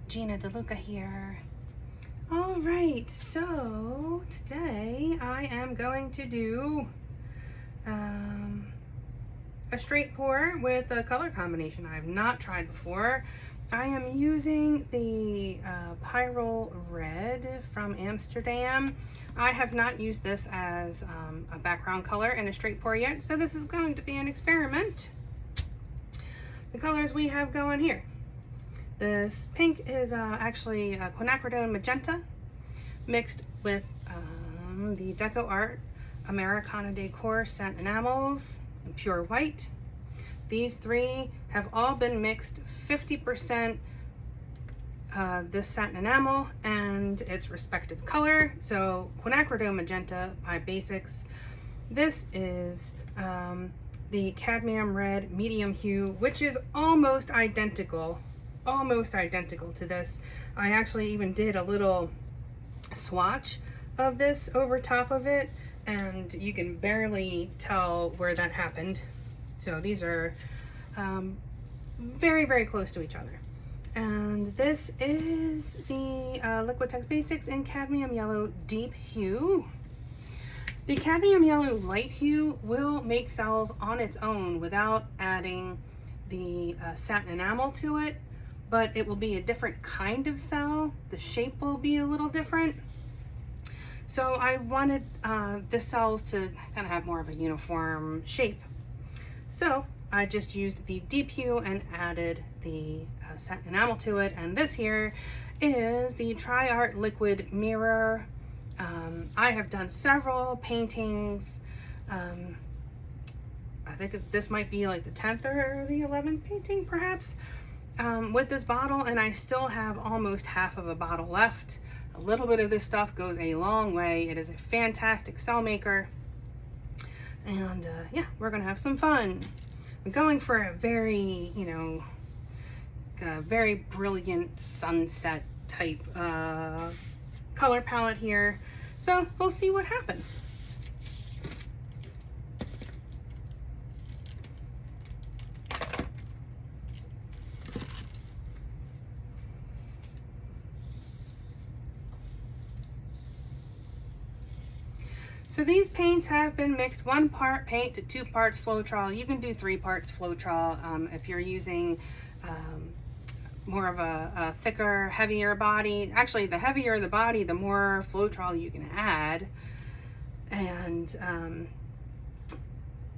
Gina DeLuca here. All right, so today I am going to do a straight pour with a color combination I've not tried before. I am using the Pyrole Red from Amsterdam. I have not used this as a background color in a straight pour yet, so this is going to be an experiment. The colors we have going here. This pink is actually Quinacridone Magenta mixed with the DecoArt Americana Decor Scent Enamels and Pure White. These three have all been mixed 50% this satin enamel and its respective color. So Quinacridone Magenta by Basics. This is the Cadmium Red Medium Hue, which is almost identical to this. I actually even did a little swatch of this over top of it, and you can barely tell where that happened. So these are very, very close to each other. And this is the Liquitex Basics in Cadmium Yellow Deep Hue. The Cadmium Yellow Light Hue will make cells on its own without adding the satin enamel to it, but it will be a different kind of cell. The shape will be a little different. So I wanted the cells to kind of have more of a uniform shape. So I just used the deep hue and added the satin enamel to it. And this here is the TriArt Liquid Mirror. I have done several paintings. I think this might be like the 10th or the 11th painting perhaps with this bottle, and I still have almost half of a bottle left. A little bit of this stuff goes a long way. It is a fantastic cell maker. And yeah, we're gonna have some fun. I'm going for a very, very brilliant sunset type color palette here. So we'll see what happens. So these paints have been mixed 1 part paint to 2 parts floetrol. You can do 3 parts floetrol if you're using more of a thicker, heavier body. Actually, the heavier the body, the more floetrol you can add. And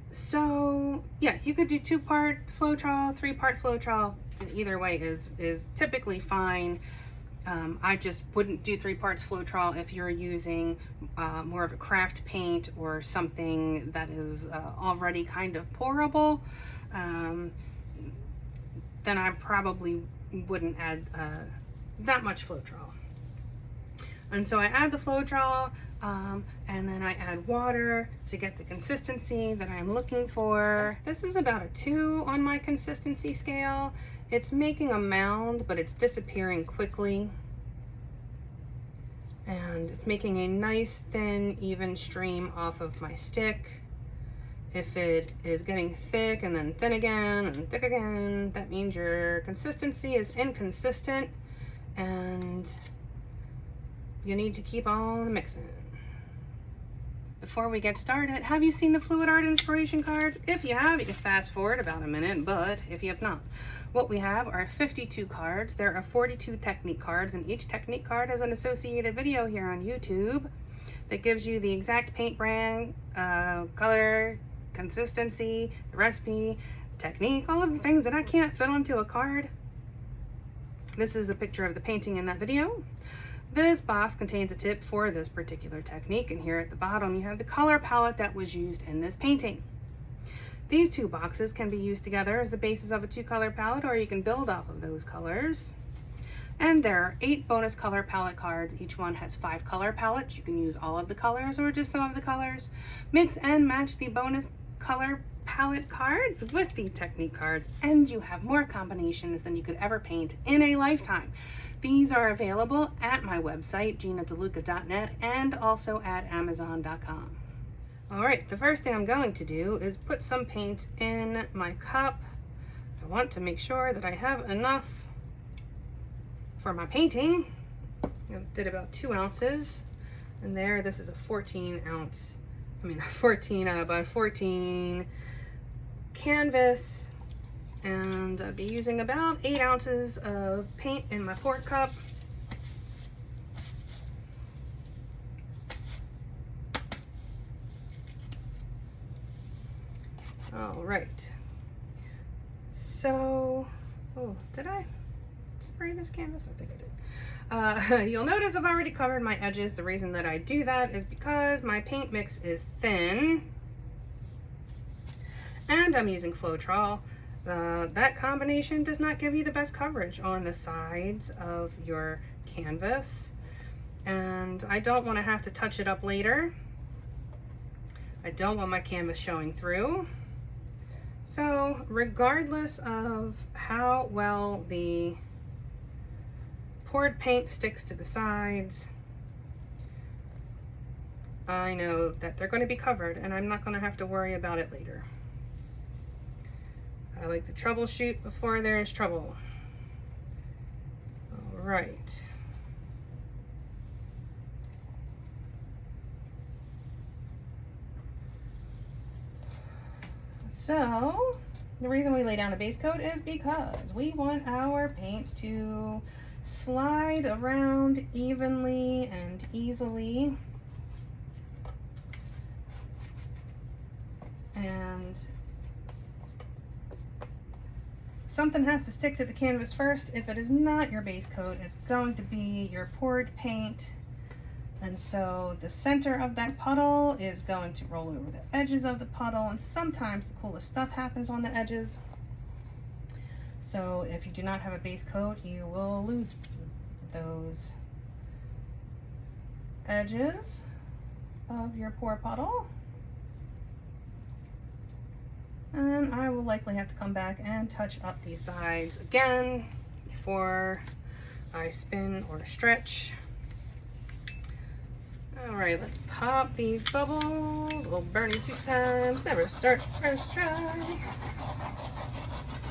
so yeah, you could do 2-part floetrol, 3-part floetrol. Either way is typically fine. I just wouldn't do 3 parts floetrol if you're using more of a craft paint or something that is already kind of pourable. Then I probably wouldn't add that much floetrol. And so I add the floetrol and then I add water to get the consistency that I'm looking for. This is about a 2 on my consistency scale. It's making a mound, but it's disappearing quickly. And it's making a nice, thin, even stream off of my stick. If it is getting thick and then thin again and thick again, that means your consistency is inconsistent and you need to keep on mixing. Before we get started, have you seen the Fluid Art inspiration cards? If you have, you can fast forward about a minute, but if you have not, what we have are 52 cards. There are 42 technique cards, and each technique card has an associated video here on YouTube that gives you the exact paint brand, color, consistency, the recipe, the technique, all of the things that I can't fit onto a card. This is a picture of the painting in that video. This box contains a tip for this particular technique, and here at the bottom you have the color palette that was used in this painting. These 2 boxes can be used together as the basis of a 2-color palette, or you can build off of those colors. And there are 8 bonus color palette cards. Each one has 5 color palettes. You can use all of the colors or just some of the colors. Mix and match the bonus color palette cards with the technique cards, and you have more combinations than you could ever paint in a lifetime. These are available at my website, ginadeluca.net, and also at amazon.com. All right, the first thing I'm going to do is put some paint in my cup. I want to make sure that I have enough for my painting. I did about 2 ounces. And there, this is a 14 by 14 canvas. And I'd be using about 8 ounces of paint in my pour cup. All right. So, oh, did I spray this canvas? I think I did. You'll notice I've already covered my edges. The reason that I do that is because my paint mix is thin and I'm using floetrol. That combination does not give you the best coverage on the sides of your canvas, and I don't want to have to touch it up later. I don't want my canvas showing through. So regardless of how well the poured paint sticks to the sides, I know that they're going to be covered and I'm not going to have to worry about it later. I like to troubleshoot before there's trouble. All right. So the reason we lay down a base coat is because we want our paints to slide around evenly and easily, and something has to stick to the canvas first. If it is not your base coat, it's going to be your poured paint, and so the center of that puddle is going to roll over the edges of the puddle, and sometimes the coolest stuff happens on the edges. So if you do not have a base coat, you will lose those edges of your pour puddle. And I will likely have to come back and touch up these sides again before I spin or stretch. All right, let's pop these bubbles. We'll burn 2 times, never start first try.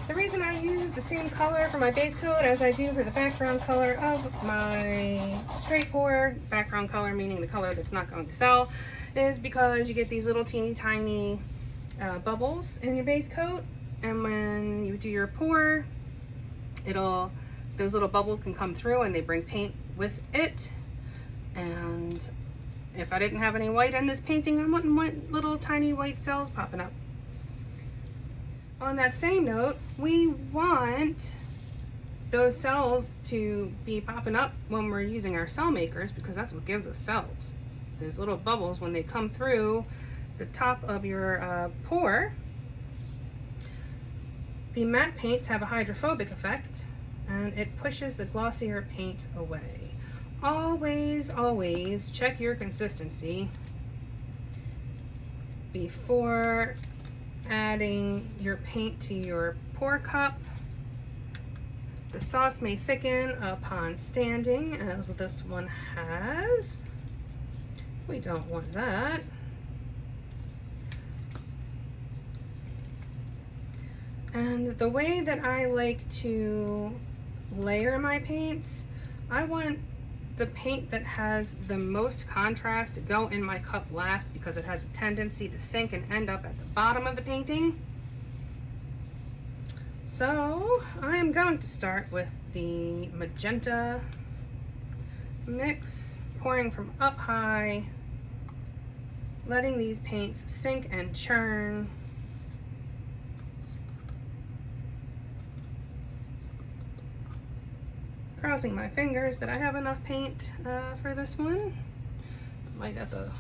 The reason I use the same color for my base coat as I do for the background color of my straight pour, background color meaning the color that's not going to sell, is because you get these little teeny tiny bubbles in your base coat, and when you do your pour, those little bubbles can come through and they bring paint with it. And if I didn't have any white in this painting, I wouldn't want little tiny white cells popping up. On that same note, we want those cells to be popping up when we're using our cell makers, because that's what gives us cells. Those little bubbles, when they come through the top of your pour, the matte paints have a hydrophobic effect and it pushes the glossier paint away. Always, always check your consistency before adding your paint to your pour cup. The sauce may thicken upon standing, as this one has. We don't want that. And the way that I like to layer my paints, I want the paint that has the most contrast to go in my cup last, because it has a tendency to sink and end up at the bottom of the painting. So I am going to start with the magenta mix, pouring from up high, letting these paints sink and churn. Crossing my fingers that I have enough paint for this one. Might have to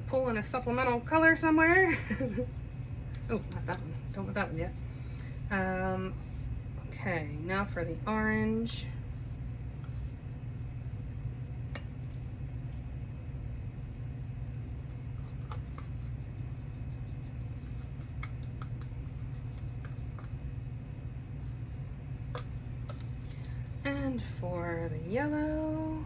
pull in a supplemental color somewhere. Oh, not that one. Don't want that one yet. Okay, now for the orange. And for the yellow.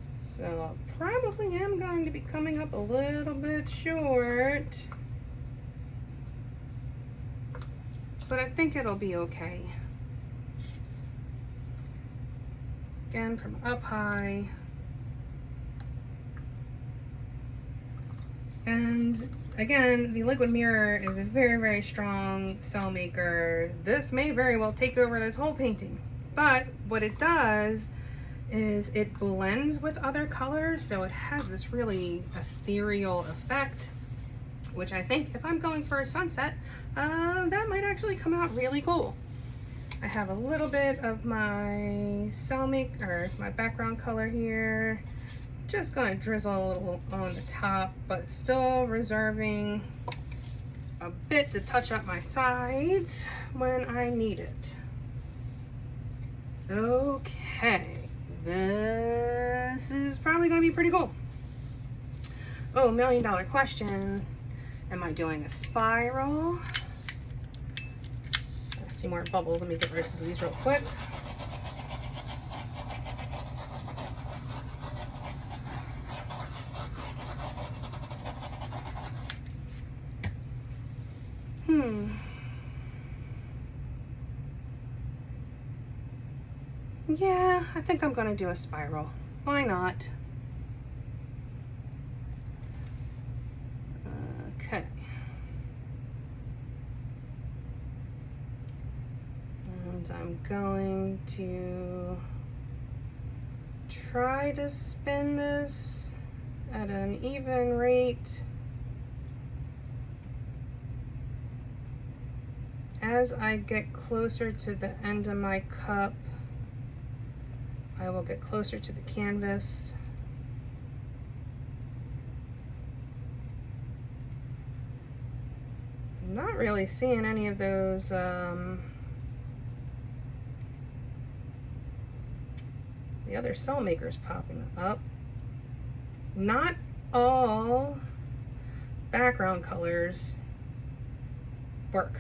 So I probably am going to be coming up a little bit short but I think it'll be okay. Again, from up high. And again, the liquid mirror is a very, very strong cell maker. This may very well take over this whole painting, but what it does is it blends with other colors, so it has this really ethereal effect, which I think if I'm going for a sunset, that might actually come out really cool. I have a little bit of my my background color here. Just gonna drizzle a little on the top, but still reserving a bit to touch up my sides when I need it. Okay, this is probably gonna be pretty cool. Oh, $1 million question. Am I doing a spiral? I see more bubbles. Let me get rid of these real quick. Yeah, I think I'm gonna do a spiral. Why not? Okay. And I'm going to try to spin this at an even rate. As I get closer to the end of my cup, I will get closer to the canvas. I'm not really seeing any of those the other cell makers popping up. Not all background colors work.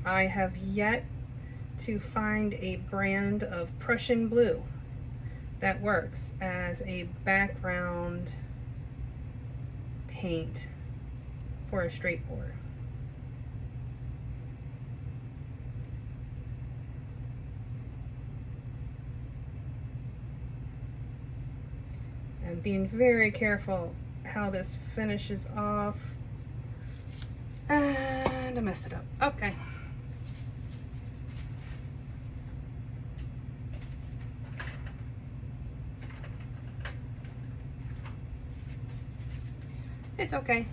I have yet to find a brand of Prussian blue that works as a background paint for a straight pour. And being very careful how this finishes off. And I messed it up. Okay. It's okay.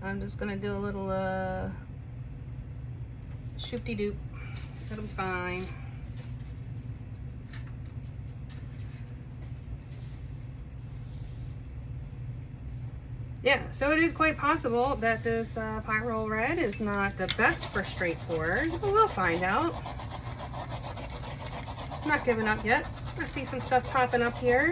I'm just gonna do a little shoop-de-doop. It'll be fine. Yeah, so it is quite possible that this Pyrole Red is not the best for straight pours, but we'll find out. I'm not giving up yet. I see some stuff popping up here.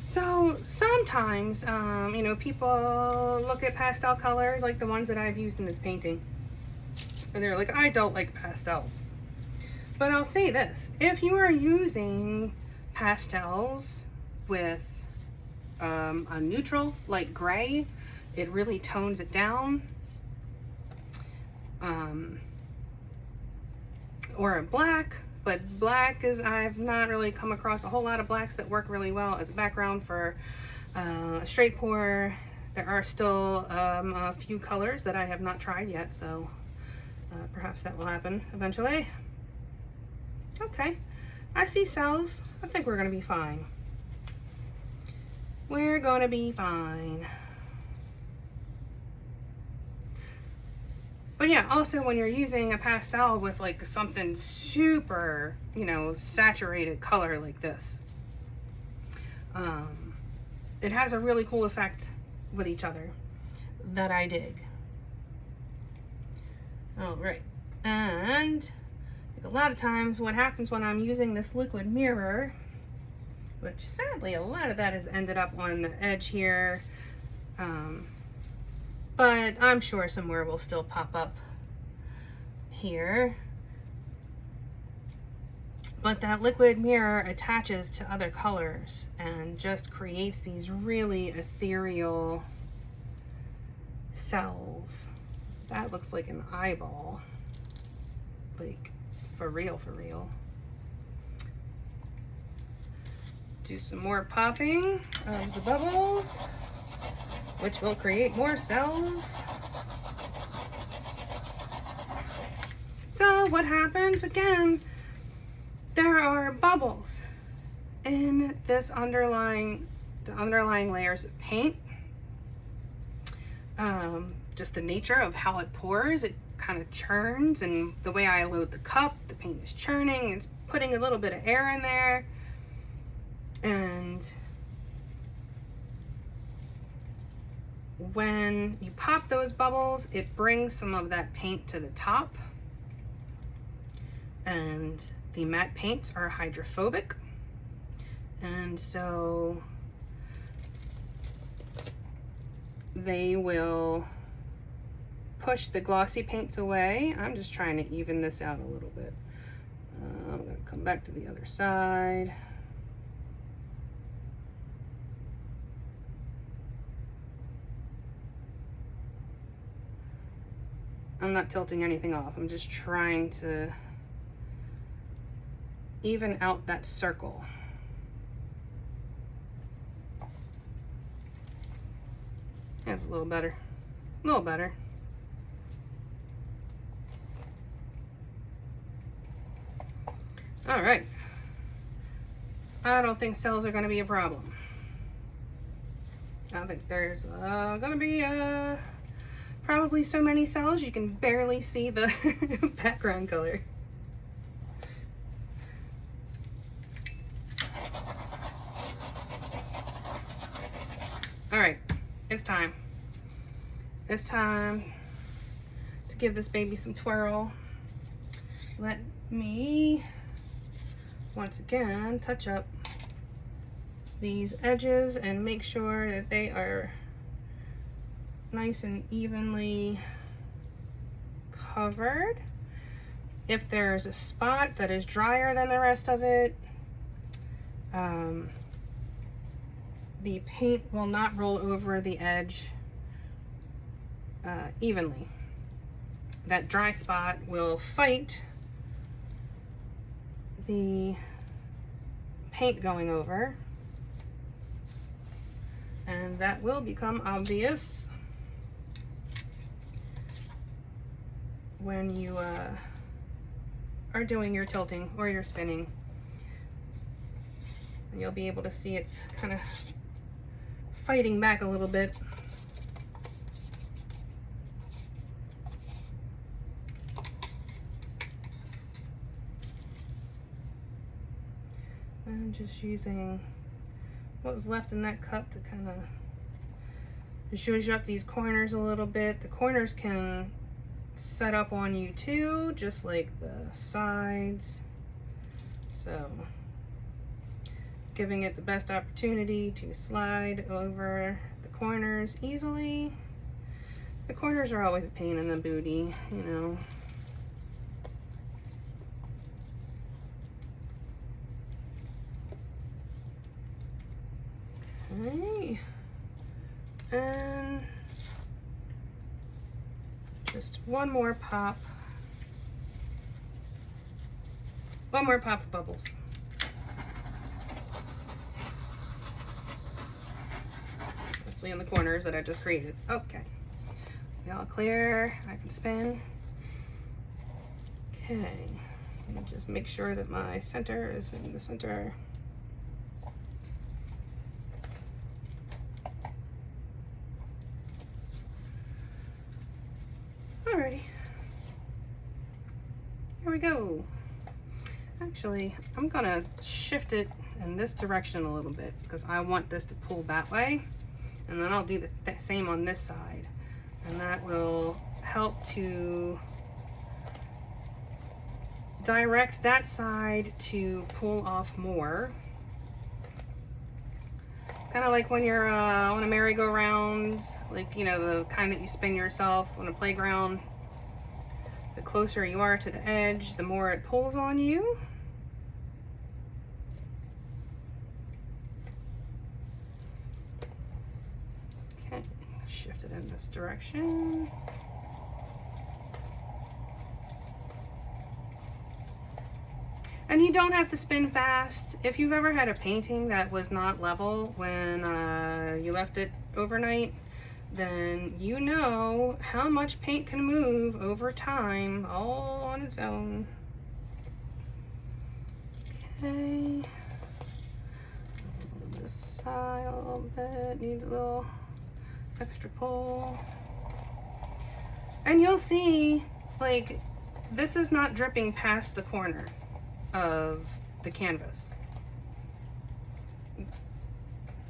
So sometimes, you know, people look at pastel colors like the ones that I've used in this painting. And they're like, I don't like pastels. But I'll say this, if you are using pastels with a neutral, like gray, it really tones it down. Or a black, but black is, I've not really come across a whole lot of blacks that work really well as a background for a straight pour. There are still a few colors that I have not tried yet, so perhaps that will happen eventually. Okay, I see cells. I think we're gonna be fine. We're gonna be fine. But yeah, also when you're using a pastel with like something super, you know, saturated color like this, it has a really cool effect with each other that I dig. All right, and like a lot of times what happens when I'm using this liquid mirror, which sadly a lot of that has ended up on the edge here, but I'm sure somewhere will still pop up here. But that liquid mirror attaches to other colors and just creates these really ethereal cells. That looks like an eyeball. Like, for real, for real. Do some more popping of the bubbles, which will create more cells. So what happens again? There are bubbles in this underlying layers of paint. Just the nature of how it pours, it kind of churns, and the way I load the cup, the paint is churning, it's putting a little bit of air in there. And when you pop those bubbles, it brings some of that paint to the top. And the matte paints are hydrophobic. And so they will push the glossy paints away. I'm just trying to even this out a little bit. I'm going to come back to the other side. I'm not tilting anything off. I'm just trying to even out that circle. That's a little better. A little better. All right. I don't think cells are going to be a problem. I don't think there's going to be probably so many cells you can barely see the background color. All right, it's time. It's time to give this baby some twirl. Let me once again touch up these edges and make sure that they are nice and evenly covered. If there's a spot that is drier than the rest of it, the paint will not roll over the edge evenly. That dry spot will fight the paint going over, and that will become obvious when you are doing your tilting or your spinning. And you'll be able to see it's kind of fighting back a little bit. And just using what was left in that cup to kind of zhuzh up these corners a little bit. The corners can set up on you too, just like the sides. So giving it the best opportunity to slide over the corners easily. The corners are always a pain in the booty, you know. Okay, and just one more pop of bubbles. Mostly in the corners that I just created. Okay, we all clear. I can spin. Okay, let me just make sure that my center is in the center. Alrighty, here we go. Actually, I'm gonna shift it in this direction a little bit because I want this to pull that way, and then I'll do the same on this side, and that will help to direct that side to pull off more. Kind of like when you're on a merry-go-round, like, you know, the kind that you spin yourself on a playground. The closer you are to the edge, the more it pulls on you. shift it in this direction. And you don't have to spin fast. If you've ever had a painting that was not level when you left it overnight, then you know how much paint can move over time all on its own. Okay. This side a little bit needs a little extra pull. And you'll see, like, this is not dripping past the corner of the canvas.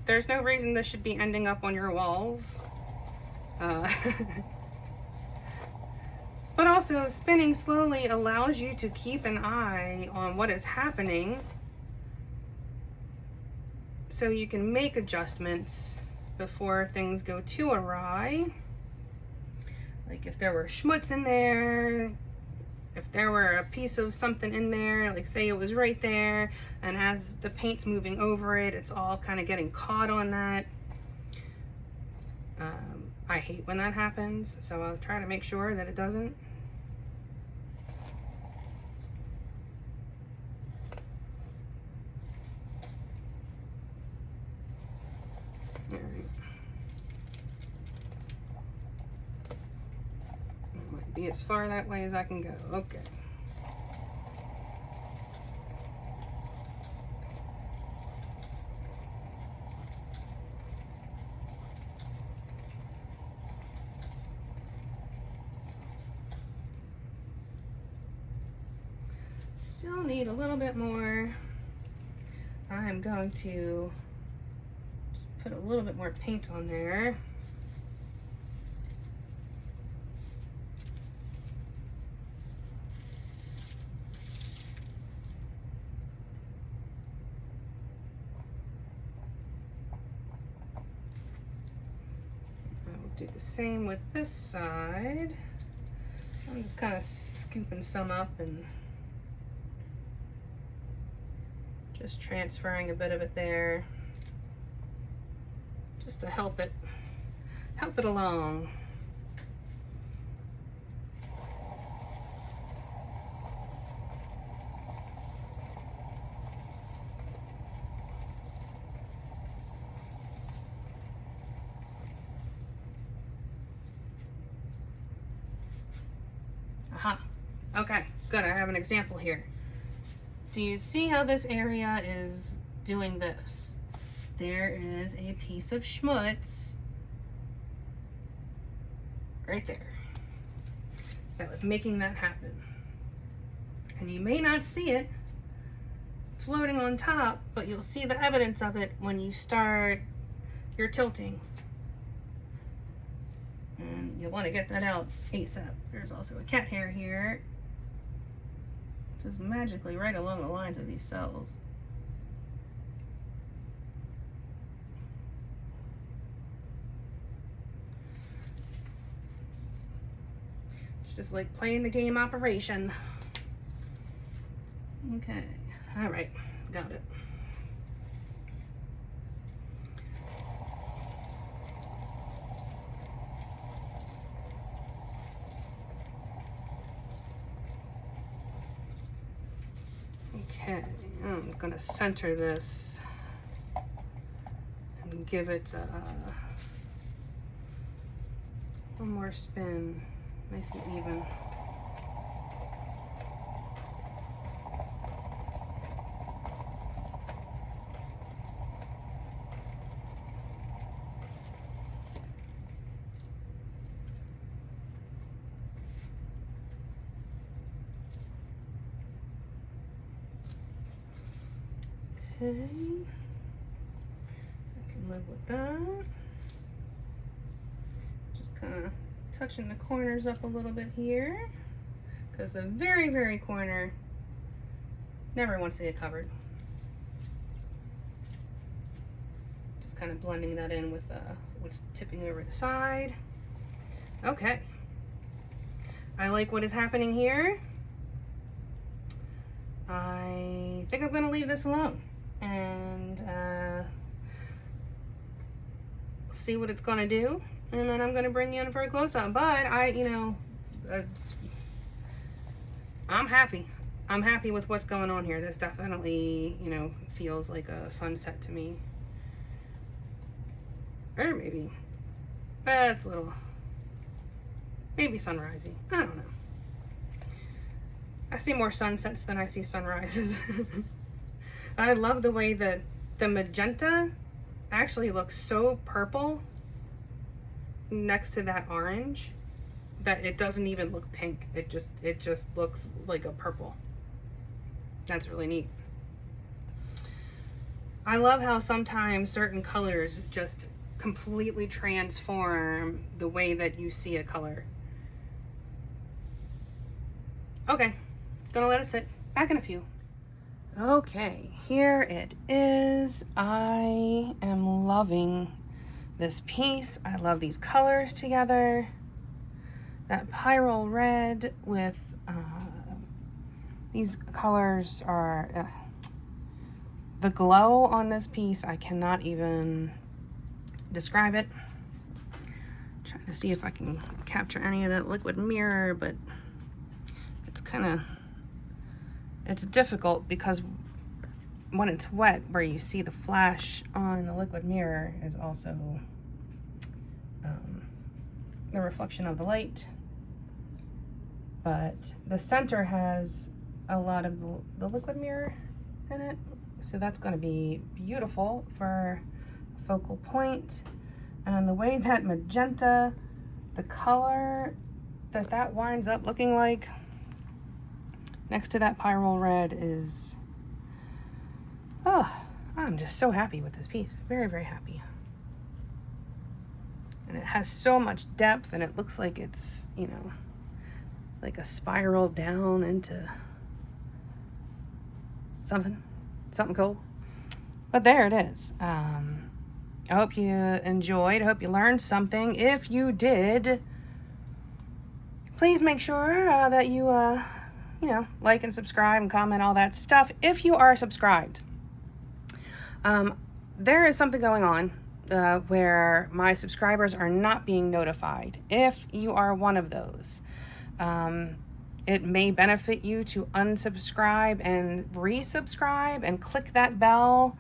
There's no reason this should be ending up on your walls. But also, spinning slowly allows you to keep an eye on what is happening so you can make adjustments before things go too awry. Like if there were schmutz in there, if there were a piece of something in there, like say it was right there, and as the paint's moving over it, it's all kind of getting caught on that. I hate when that happens, so I'll try to make sure that it doesn't. All right. It might be as far that way as I can go. Okay. Still need a little bit more. I'm going to just put a little bit more paint on there. I will do the same with this side. I'm just kind of scooping some up and just transferring a bit of it there, just to help it along. Aha. Okay, good. I have an example here. Do you see how this area is doing this? There is a piece of schmutz right there that was making that happen. And you may not see it floating on top, but you'll see the evidence of it when you start your tilting. And you'll want to get that out ASAP. There's also a cat hair here, just magically right along the lines of these cells. It's just like playing the game Operation. Okay, all right, got it. Okay, I'm gonna center this and give it one more spin, nice and even. Okay, I can live with that. Just kind of touching the corners up a little bit here, because the very, very corner never wants to get covered. Just kind of blending that in with what's tipping over the side. Okay, I like what is happening here. I think I'm going to leave this alone and see what it's going to do, And then I'm gonna bring you in for a close-up. But I'm happy. I'm happy with what's going on here. This definitely, feels like a sunset to me. Or maybe that's a little, maybe sunrisey. I don't know. I see more sunsets than I see sunrises. I love the way that the magenta actually looks so purple next to that orange that it doesn't even look pink. It just looks like a purple. That's really neat. I love how sometimes certain colors just completely transform the way that you see a color. Okay, gonna let it sit. Back in a few. Okay, here it is. I am loving this piece. I love these colors together. That Pyrole Red with these colors are the glow on this piece. I cannot even describe it. I'm trying to see if I can capture any of that liquid mirror, but it's difficult because when it's wet, where you see the flash on the liquid mirror is also the reflection of the light. But the center has a lot of the liquid mirror in it, so that's going to be beautiful for a focal point. And the way that magenta, the color that winds up looking like next to that Pyrole Red is, oh, I'm just so happy with this piece. Very, very happy. And it has so much depth, and it looks like it's, like a spiral down into something cool. But there it is. I hope you enjoyed. I hope you learned something. If you did, please make sure that you like and subscribe and comment, all that stuff. If you are subscribed, there is something going on where my subscribers are not being notified. If you are one of those, it may benefit you to unsubscribe and resubscribe and click that bell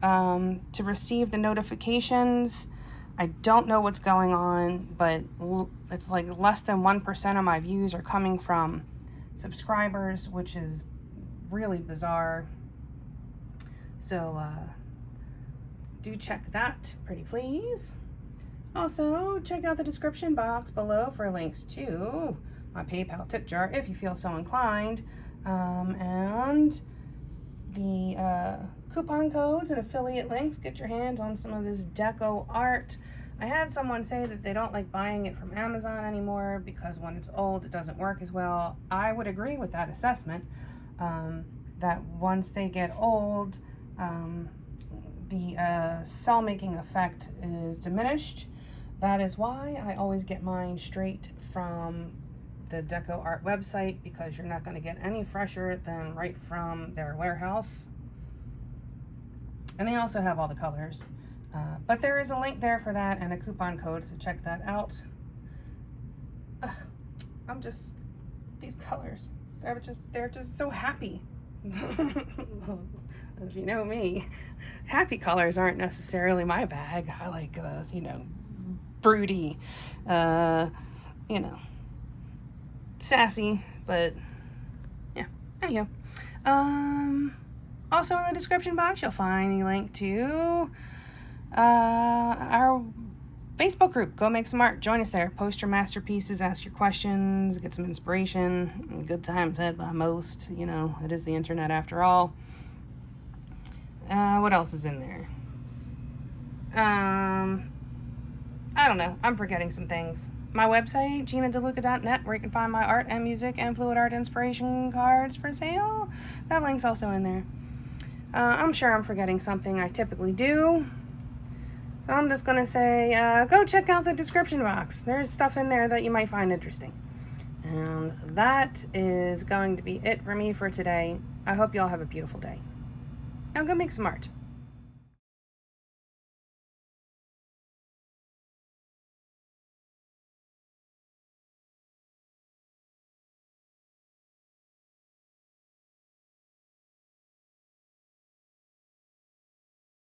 to receive the notifications. I don't know what's going on, but it's like less than 1% of my views are coming from subscribers, which is really bizarre. So do check that, pretty please. Also, check out the description box below for links to my PayPal tip jar if you feel so inclined, and the coupon codes and affiliate links. Get your hands on some of this DecoArt. I had someone say that they don't like buying it from Amazon anymore because when it's old, it doesn't work as well. I would agree with that assessment, that once they get old, the cell making effect is diminished. That is why I always get mine straight from the DecoArt website, because you're not going to get any fresher than right from their warehouse. And they also have all the colors. But there is a link there for that and a coupon code, so check that out. These colors, they're just so happy. If you know me, happy colors aren't necessarily my bag. I like, broody, sassy, but yeah, anyhow. Also in the description box, you'll find the link to our Facebook group. Go make some art. Join us there. Post your masterpieces, ask your questions, get some inspiration. Good times had by most. It is the internet after all. What else is in there? I don't know. I'm forgetting some things. My website, GinaDeLuca.net, where you can find my art and music and fluid art inspiration cards for sale. That link's also in there. I'm sure I'm forgetting something. I typically do. So I'm just going to say, go check out the description box. There's stuff in there that you might find interesting. And that is going to be it for me for today. I hope you all have a beautiful day. Now go make some art.